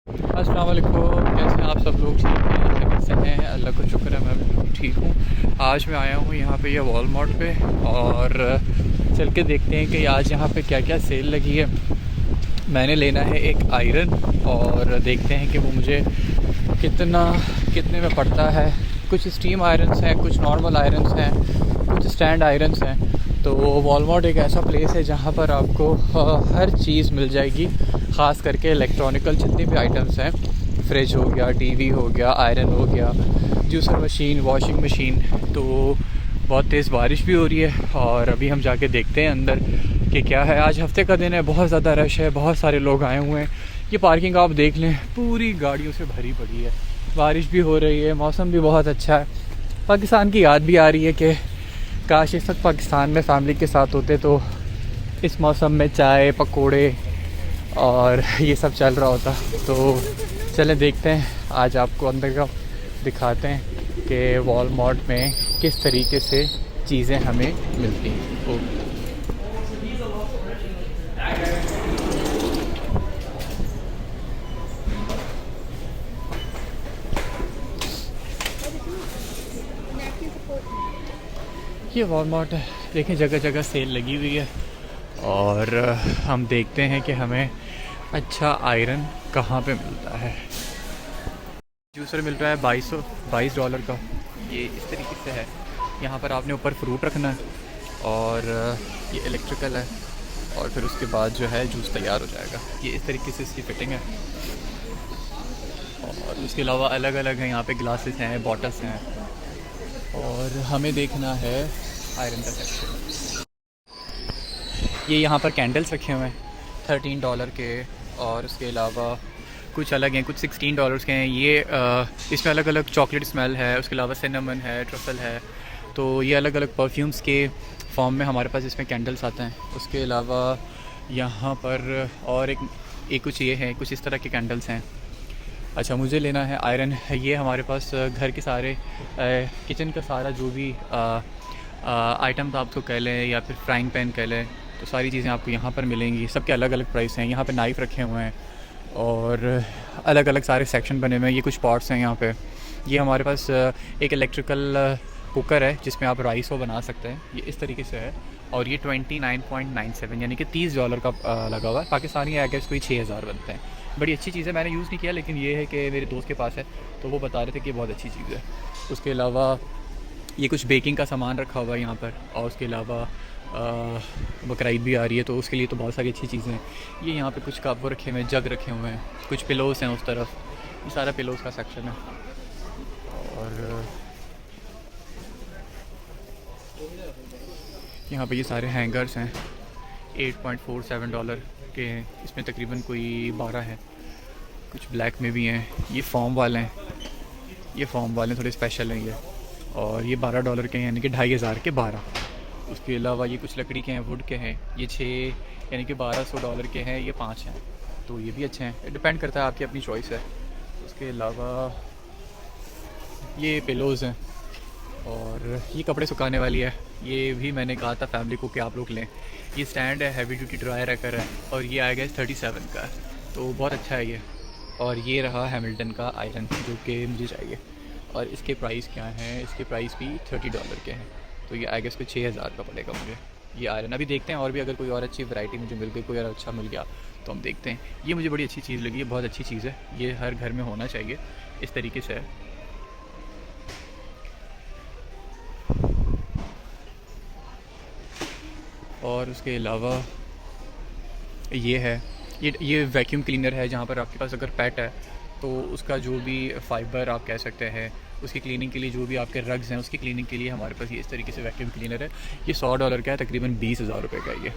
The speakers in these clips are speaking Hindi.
अस्सलाम वालेकुम, कैसे हैं आप सब लोग? ठीक हैं, खैरियत से हैं? अल्लाह का शुक्र है, मैं बिल्कुल ठीक हूँ। आज मैं आया हूँ यहाँ पे ये वॉलमार्ट पे और चल के देखते हैं कि आज यहाँ पे क्या क्या सेल लगी है। मैंने लेना है एक आयरन और देखते हैं कि वो मुझे कितना कितने में पड़ता है। कुछ स्टीम आयरन्स हैं, कुछ नॉर्मल आयरन्स हैं, कुछ स्टैंड आयरन्स हैं। तो वॉलमार्ट एक ऐसा प्लेस है जहाँ पर आपको हर चीज़ मिल जाएगी, ख़ास करके इलेक्ट्रॉनिकल जितनी भी आइटम्स हैं। फ्रिज हो गया, टीवी हो गया, आयरन हो गया, जूसर मशीन, वॉशिंग मशीन। तो बहुत तेज़ बारिश भी हो रही है और अभी हम जाके देखते हैं अंदर कि क्या है। आज हफ्ते का दिन है, बहुत ज़्यादा रश है, बहुत सारे लोग आए हुए हैं। ये पार्किंग आप देख लें, पूरी गाड़ियों से भरी पड़ी है। बारिश भी हो रही है, मौसम भी बहुत अच्छा है। पाकिस्तान की याद भी आ रही है कि काश इस वक्त पाकिस्तान में फ़ैमिली के साथ होते तो इस मौसम में चाय पकोड़े और ये सब चल रहा होता। तो चलें देखते हैं, आज आपको अंदर का दिखाते हैं कि वॉलमार्ट में किस तरीके से चीज़ें हमें मिलती हैं। ये वॉलमार्ट है, देखें जगह जगह सेल लगी हुई है और हम देखते हैं कि हमें अच्छा आयरन कहाँ पे मिलता है। जूसर मिल रहा है $22 का। ये इस तरीके से है। यहाँ पर आपने ऊपर फ्रूट रखना है और ये इलेक्ट्रिकल है और फिर उसके बाद जो है जूस तैयार हो जाएगा। ये इस तरीके से इसकी फ़िटिंग है और उसके अलावा अलग अलग हैं, यहाँ पे ग्लासेस हैं, बॉटल्स हैं और हमें देखना है आयरन का सेक्शन। ये यहाँ पर कैंडल्स रखे हुए हैं $13 के और उसके अलावा कुछ अलग हैं, कुछ $16 के हैं। ये इसमें अलग अलग चॉकलेट स्मेल है, उसके अलावा सिनेमन है, ट्रफल है। तो ये अलग अलग परफ्यूम्स के फॉर्म में हमारे पास इसमें कैंडल्स आते हैं। उसके अलावा यहाँ पर और एक कुछ ये है, कुछ इस तरह के कैंडल्स हैं। अच्छा, मुझे लेना है आयरन। ये हमारे पास घर के सारे किचन का सारा जो भी आइटम तो आप तो कह लें या फिर फ्राइंग पैन कह लें, तो सारी चीज़ें आपको यहाँ पर मिलेंगी। सबके अलग अलग प्राइस हैं। यहाँ पे नाइफ़ रखे हुए हैं और अलग अलग सारे सेक्शन बने हुए हैं। ये कुछ पॉट्स हैं यहाँ पे। ये हमारे पास एक इलेक्ट्रिकल कुकर है जिसमें आप राइस वो बना सकते हैं। ये इस तरीके से है और ये 29.97 यानी कि $30 का लगा हुआ है। पाकिस्तानी है, इसको 6,000 बनते हैं। बड़ी अच्छी चीज़ है, मैंने यूज़ नहीं किया, लेकिन ये है कि मेरे दोस्त के पास है तो वो बता रहे थे कि बहुत अच्छी चीज़ है। उसके अलावा ये कुछ बेकिंग का सामान रखा हुआ है यहाँ पर और उसके अलावा बकरीद भी आ रही है तो उसके लिए तो बहुत सारी अच्छी चीज़ें हैं। ये यहाँ पे कुछ कप वो रखे हुए हैं, जग रखे हुए हैं, कुछ पिलोस हैं उस तरफ। ये सारा पिलोस का सेक्शन है और यहाँ पे ये सारे हैंगर्स हैं $8.47 के हैं। इसमें तकरीबन कोई 12 है, कुछ ब्लैक में भी हैं। ये फॉर्म वाले हैं, ये फॉर्म वाले थोड़े स्पेशल हैं ये, और ये $12 के हैं यानी कि 2,500 के 12। उसके अलावा ये कुछ लकड़ी के हैं, वुड के हैं, ये 6 यानी कि $1,200 के हैं, ये 5 हैं। तो ये भी अच्छे हैं, डिपेंड करता है, आपकी अपनी चॉइस है। उसके अलावा ये पिलोज़ हैं और ये कपड़े सुखाने वाली है। ये भी मैंने कहा था फैमिली को कि आप लोग लें। ये स्टैंड है, हैवी ड्यूटी ड्रायर रखकर है और ये आएगा 37 का, तो बहुत अच्छा है ये। और ये रहा हैमिल्टन का आयरन जो कि मुझे चाहिए और इसके प्राइस क्या हैं? इसके प्राइस भी $30 के हैं, तो ये आएगा इसको 6,000 का पड़ेगा मुझे ये आयरन। अभी देखते हैं और भी अगर कोई और अच्छी वैरायटी मुझे मिल गई, कोई और अच्छा मिल गया तो हम देखते हैं। ये मुझे बड़ी अच्छी चीज़ लगी, ये बहुत अच्छी चीज़ है, ये हर घर में होना चाहिए। इस तरीके से है। और उसके अलावा ये है, ये वैक्यूम क्लीनर है जहाँ पर आपके पास अगर पेट है तो उसका जो भी फ़ाइबर आप कह सकते हैं उसकी क्लीनिंग के लिए, जो भी आपके रग्स हैं उसकी क्लीनिंग के लिए हमारे पास ये इस तरीके से वैक्यूम क्लीनर है। ये $100 का है, तकरीबन 20,000 रुपये का ये।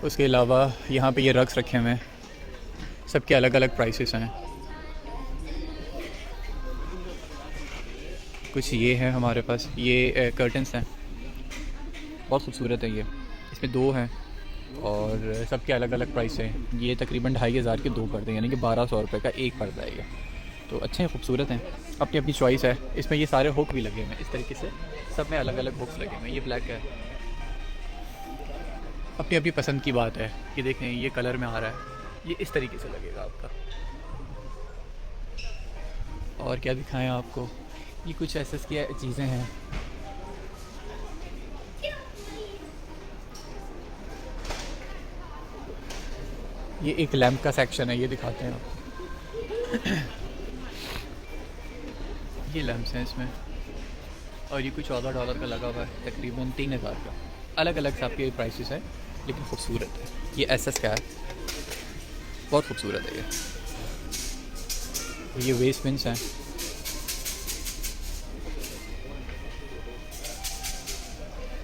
उसके अलावा यहाँ पे ये रग्स रखे हुए हैं, सबके अलग अलग प्राइसेस हैं। कुछ ये है हमारे पास, ये कर्टन्स हैं, बहुत खूबसूरत है ये। इसमें 2 हैं और सबके अलग अलग प्राइस हैं। ये तकरीबन 2,500 के 2 पर्दे यानी कि $1,200 का एक पर्दा है ये। तो अच्छे हैं, खूबसूरत हैं, अपनी अपनी चॉइस है। इसमें ये सारे हुक भी लगे हुए हैं इस तरीके से, सब में अलग अलग हुक्स लगे हुए हैं। ये ब्लैक है, अपनी अपनी पसंद की बात है। ये देखें ये कलर में आ रहा है ये इस तरीके से लगेगा आपका। और क्या दिखाएं आपको, ये कुछ एसेस की चीज़ें हैं। ये एक लैंप का सेक्शन है, ये दिखाते हैं आपको। ये लैंप्स हैं इसमें, और ये कुछ $14 का लगा हुआ है, तकरीबन 3000 का। अलग अलग सबके प्राइसेस हैं, लेकिन खूबसूरत है। ये एसएस का है, बहुत खूबसूरत है ये वेस्ट बिन्स हैं।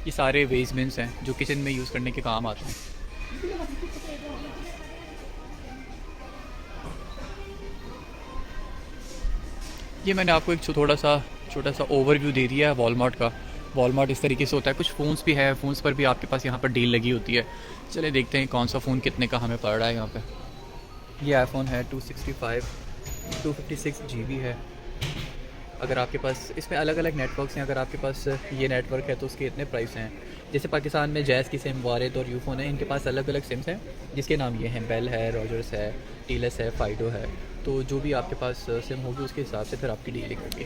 ये सारे वेस्ट बिन्स हैं जो किचन में यूज़ करने के काम आते हैं। ये मैंने आपको एक छोटा सा ओवरव्यू दे दिया है वॉलमार्ट का। वॉलमार्ट इस तरीके से होता है। कुछ फ़ोन्स भी है, फ़ोन्स पर भी आपके पास यहाँ पर डील लगी होती है। चलिए देखते हैं कौन सा फ़ोन कितने का हमें पड़ रहा है यहाँ पे। ये आईफोन है 256 GB है। अगर आपके पास इसमें अलग अलग नेटवर्क्स हैं, अगर आपके पास ये नेटवर्क है तो उसके इतने प्राइस हैं। जैसे पाकिस्तान में जैज़ की सिम, वारिद और यूफोन है, इनके पास अलग अलग सिम्स हैं जिसके नाम ये हैं, बेल है, रॉजर्स है, टीलेस है, फ़ाइडो है। तो जो भी आपके पास सिम होगी उसके हिसाब से फिर आपकी डीलिंग होगी।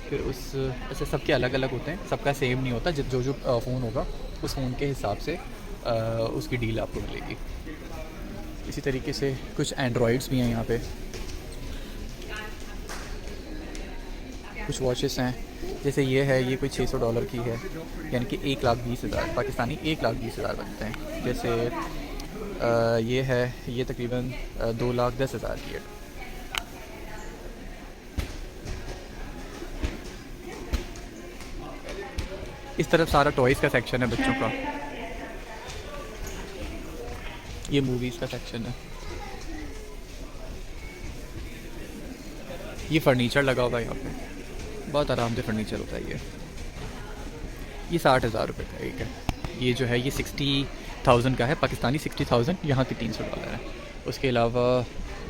फिर उस ऐसे सबके अलग अलग होते हैं, सबका सेम नहीं होता। जो फ़ोन होगा उस फ़ोन के हिसाब से उसकी डील आपको मिलेगी। इसी तरीके से कुछ एंड्रॉयड्स भी हैं यहाँ पे। कुछ वॉचेस हैं, जैसे ये है, ये कोई $600 की है, यानी कि 1,20,000 पाकिस्तानी 1,20,000 बनते हैं। जैसे ये है, ये तकरीबन 2,10,000 की है। इस तरफ सारा टॉयज़ का सेक्शन है बच्चों का। ये मूवीज़ का सेक्शन है। ये फर्नीचर लगा हुआ है यहाँ पे, बहुत आराम से फर्नीचर होता है ये 60,000 रुपये का एक है। ये जो है ये 60,000 का है, पाकिस्तानी 60,000, यहाँ के $300 है। उसके अलावा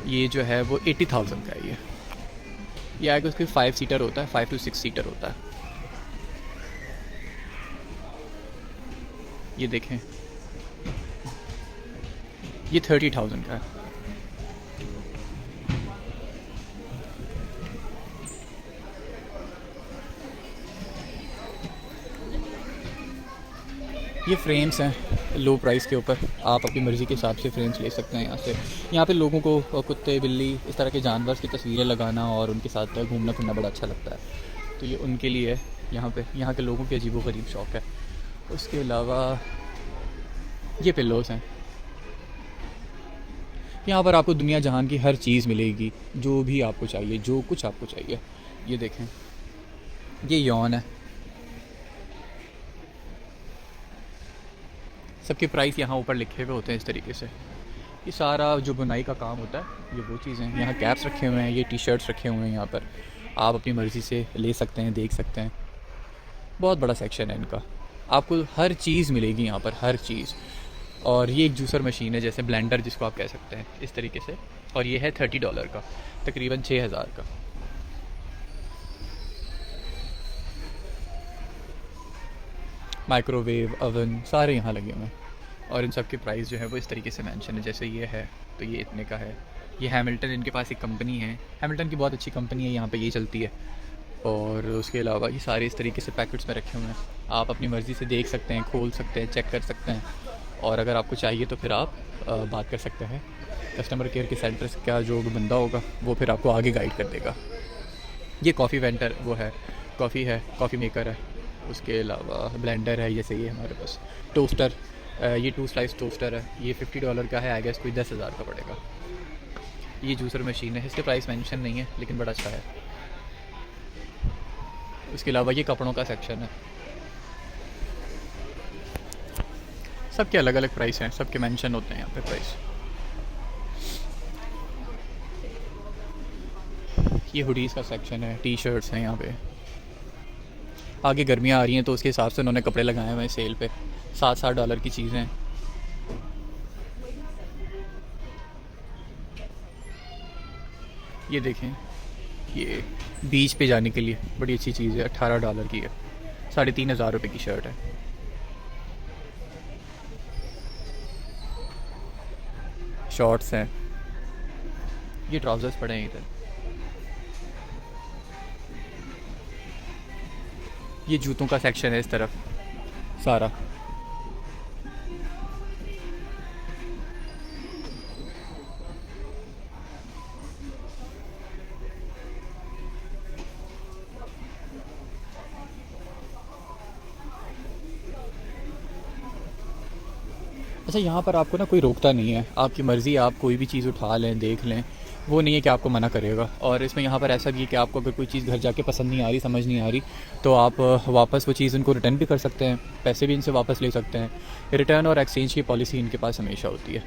ये जो है वो 80,000 का है। ये आएगा, उसके 5 सीटर होता है, 5 to 6 सीटर होता है। ये देखें, ये 30,000 का है। ये फ्रेम्स हैं लो प्राइस के ऊपर, आप अपनी मर्ज़ी के हिसाब से फ्रेम्स ले सकते हैं यहाँ से। यहाँ पे लोगों को कुत्ते, बिल्ली, इस तरह के जानवर की तस्वीरें लगाना और उनके साथ घूमना फिरना बड़ा अच्छा लगता है, तो ये उनके लिए यहाँ पे यहाँ के लोगों के अजीबोगरीब शौक़ है। उसके अलावा ये पिल्लोज़ हैं। यहाँ पर आपको दुनिया जहान की हर चीज़ मिलेगी, जो भी आपको चाहिए, जो कुछ आपको चाहिए। ये देखें, ये यॉन है। सबके प्राइस यहाँ ऊपर लिखे हुए होते हैं इस तरीके से। ये सारा जो बुनाई का काम होता है, ये वो चीज़ें हैं। यहाँ कैप्स रखे हुए हैं, ये टी शर्ट्स रखे हुए हैं। यहाँ पर आप अपनी मर्ज़ी से ले सकते हैं, देख सकते हैं। बहुत बड़ा सेक्शन है इनका, आपको हर चीज़ मिलेगी यहाँ पर, हर चीज़। और ये एक जूसर मशीन है, जैसे ब्लेंडर जिसको आप कह सकते हैं, इस तरीके से। और ये है $30 का, तकरीबन 6,000 का। माइक्रोवेव, ओवन, सारे यहाँ लगे हुए हैं। और इन सब के प्राइस जो है वो इस तरीके से मेंशन है। जैसे ये है तो ये इतने का है। ये हैमिल्टन, इनके पास एक कंपनी है, हैमिल्टन की बहुत अच्छी कंपनी है, यहाँ पे ये चलती है। और उसके अलावा ये सारे इस तरीके से पैकेट्स में रखे हुए हैं, आप अपनी मर्ज़ी से देख सकते हैं, खोल सकते हैं, चेक कर सकते हैं। और अगर आपको चाहिए तो फिर आप बात कर सकते हैं कस्टमर केयर के सेंटर का जो बंदा होगा वो फिर आपको आगे गाइड कर देगा। ये कॉफ़ी वेंटर वो है, कॉफ़ी है, कॉफ़ी मेकर है। उसके अलावा ब्लेंडर है, जैसे ये हमारे पास टोस्टर, ये 2 स्लाइस टोस्टर है, ये $50 का है। आई गेस कोई 10,000 का पड़ेगा। ये जूसर मशीन है, इसके प्राइस मेंशन नहीं है लेकिन बड़ा अच्छा है। उसके अलावा ये कपड़ों का सेक्शन है। सबके अलग अलग प्राइस हैं, सबके मेंशन होते हैं यहाँ पे प्राइस। ये हुडीज़ का सेक्शन है, टी शर्ट्स हैं यहाँ पे। आगे गर्मियाँ आ रही हैं तो उसके हिसाब से उन्होंने कपड़े लगाए हुए हैं सेल पे। $7 की चीज़ें। ये देखें, ये बीच पे जाने के लिए बड़ी अच्छी चीज़ है, $18 की है, 3,500 रुपये की शर्ट है। शॉर्ट्स हैं, ये ट्राउज़र्स पड़े हैं इधर। ये जूतों का सेक्शन है इस तरफ सारा। अच्छा, यहाँ पर आपको ना कोई रोकता नहीं है, आपकी मर्ज़ी, आप कोई भी चीज़ उठा लें, देख लें, वो नहीं है कि आपको मना करेगा। और इसमें यहाँ पर ऐसा भी है कि आपको अगर कोई चीज़ घर जाके पसंद नहीं आ रही, समझ नहीं आ रही, तो आप वापस वो चीज़ उनको रिटर्न भी कर सकते हैं, पैसे भी इनसे वापस ले सकते हैं। रिटर्न और एक्सचेंज की पॉलिसी इनके पास हमेशा होती है,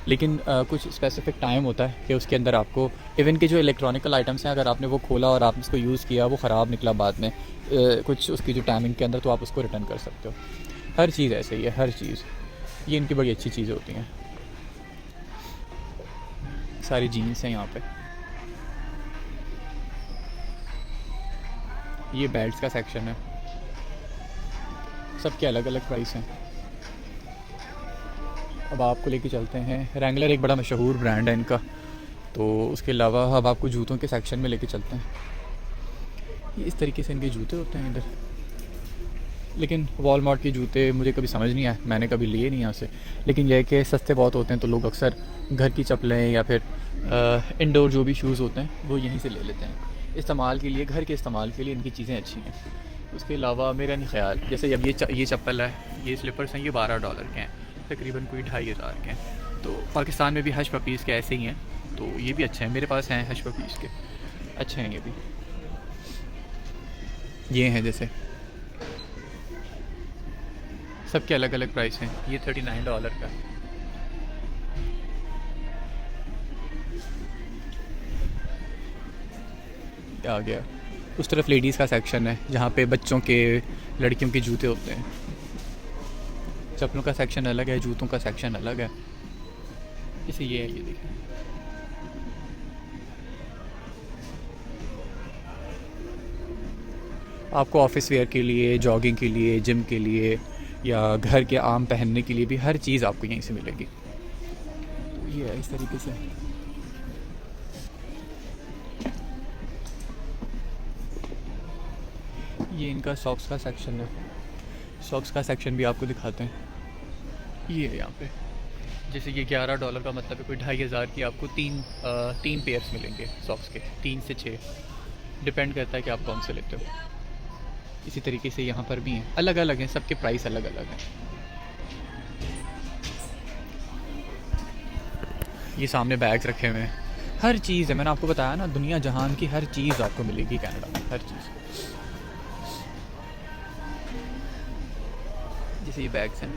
लेकिन कुछ स्पेसिफिक टाइम होता है कि उसके अंदर आपको, इवन के जो इलेक्ट्रॉनिकल आइटम्स हैं, अगर आपने वो खोला और आपने उसको यूज़ किया, वो ख़राब निकला बाद में कुछ उसकी जो टाइमिंग के अंदर, तो आप उसको रिटर्न कर सकते हो। हर चीज़ ऐसे ही है, हर चीज़। ये इनकी बड़ी अच्छी चीज़ें होती हैं। सारी जीन्स हैं यहाँ पे। ये बेल्ट्स का सेक्शन है, सबके अलग अलग प्राइस हैं। अब आपको लेके चलते हैं, रैंगलर एक बड़ा मशहूर ब्रांड है इनका, तो उसके अलावा अब आपको जूतों के सेक्शन में लेके चलते हैं। ये इस तरीके से इनके जूते होते हैं इधर, लेकिन वॉलमार्ट के जूते मुझे कभी समझ नहीं आए, मैंने कभी लिए नहीं यहाँ से। लेकिन यह है कि सस्ते बहुत होते हैं, तो लोग अक्सर घर की चप्पलें या फिर इंडोर जो भी शूज़ होते हैं वो यहीं से ले लेते हैं इस्तेमाल के लिए। घर के इस्तेमाल के लिए इनकी चीज़ें अच्छी हैं। उसके अलावा मेरा नहीं ख्याल, जैसे अब ये चप्पल है, ये स्लीपर्स हैं, ये $12 के हैं, तकरीबन कोई 2500 के हैं। तो पाकिस्तान में भी हश पपीज़ के ऐसे ही हैं, तो ये भी अच्छे हैं, मेरे पास हैं हश पपीज़ के, अच्छे हैं ये भी। ये हैं जैसे, सबके अलग अलग प्राइस हैं। ये $39 का। आ गया उस तरफ लेडीज़ का सेक्शन है, जहाँ पे बच्चों के, लड़कियों के जूते होते हैं। चप्पलों का सेक्शन अलग है, जूतों का सेक्शन अलग है। इसे ये है, ये देखें, आपको ऑफिस वेयर के लिए, जॉगिंग के लिए, जिम के लिए, या घर के आम पहनने के लिए भी हर चीज़ आपको यहीं से मिलेगी। तो ये है इस तरीके से। ये इनका सॉक्स का सेक्शन है, सॉक्स का सेक्शन भी आपको दिखाते हैं। ये है यहाँ पे, जैसे ये $11 का मतलब है कोई 2500 की आपको तीन पेयर्स मिलेंगे सॉक्स के, 3 से 6, डिपेंड करता है कि आप कौन से लेते हो। इसी तरीके से यहाँ पर भी हैं, अलग अलग हैं, सबके प्राइस अलग अलग हैं। ये सामने बैग्स रखे हुए हैं, हर चीज़ है, मैंने आपको बताया ना, दुनिया जहान की हर चीज़ आपको मिलेगी कनाडा में, हर चीज़। जैसे ये बैग्स हैं,